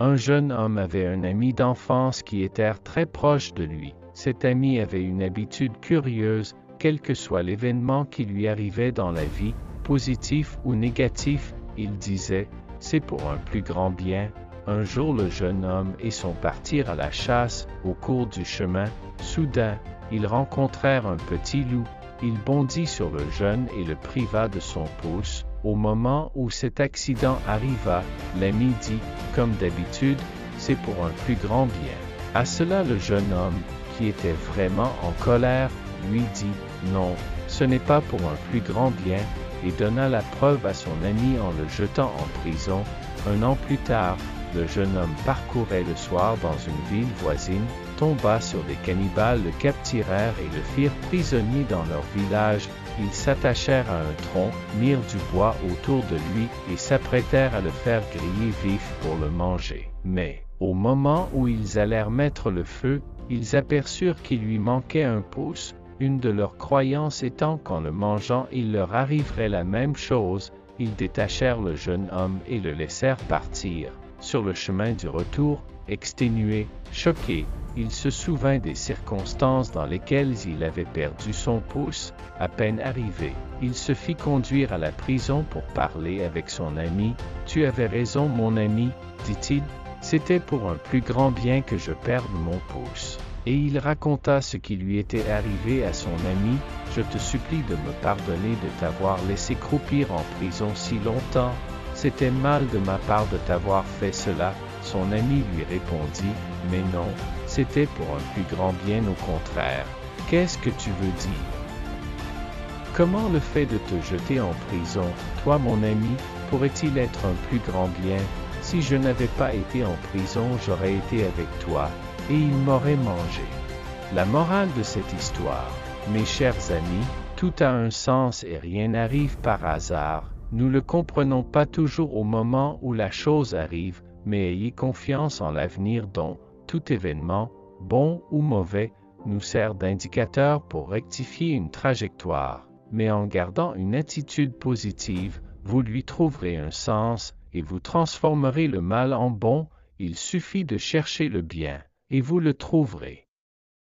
Un jeune homme avait un ami d'enfance qui était très proche de lui. Cet ami avait une habitude curieuse, quel que soit l'événement qui lui arrivait dans la vie, positif ou négatif, il disait « c'est pour un plus grand bien ». Un jour le jeune homme et son partirent à la chasse. Au cours du chemin, soudain, ils rencontrèrent un petit loup. Il bondit sur le jeune et le priva de son pouce. Au moment où cet accident arriva, l'ami dit, comme d'habitude, c'est pour un plus grand bien. À cela le jeune homme, qui était vraiment en colère, lui dit, non, ce n'est pas pour un plus grand bien, et donna la preuve à son ami en le jetant en prison. Un an plus tard, le jeune homme parcourait le soir dans une ville voisine, tomba sur des cannibales, le capturèrent et le firent prisonnier dans leur village. Ils s'attachèrent à un tronc, mirent du bois autour de lui et s'apprêtèrent à le faire griller vif pour le manger. Mais, au moment où ils allèrent mettre le feu, ils aperçurent qu'il lui manquait un pouce, une de leurs croyances étant qu'en le mangeant il leur arriverait la même chose. Ils détachèrent le jeune homme et le laissèrent partir. Sur le chemin du retour, exténué, choqué, il se souvint des circonstances dans lesquelles il avait perdu son pouce. À peine arrivé, il se fit conduire à la prison pour parler avec son ami. « Tu avais raison, mon ami, dit-il, c'était pour un plus grand bien que je perde mon pouce. » Et il raconta ce qui lui était arrivé à son ami. « Je te supplie de me pardonner de t'avoir laissé croupir en prison si longtemps. C'était mal de ma part de t'avoir fait cela. » Son ami lui répondit, « Mais non, c'était pour un plus grand bien au contraire. Qu'est-ce que tu veux dire? Comment le fait de te jeter en prison, toi mon ami, pourrait-il être un plus grand bien? Si je n'avais pas été en prison, j'aurais été avec toi, et il m'aurait mangé. » La morale de cette histoire, mes chers amis, tout a un sens et rien n'arrive par hasard. Nous ne le comprenons pas toujours au moment où la chose arrive, mais ayez confiance en l'avenir dont tout événement, bon ou mauvais, nous sert d'indicateur pour rectifier une trajectoire. Mais en gardant une attitude positive, vous lui trouverez un sens et vous transformerez le mal en bon. Il suffit de chercher le bien, et vous le trouverez.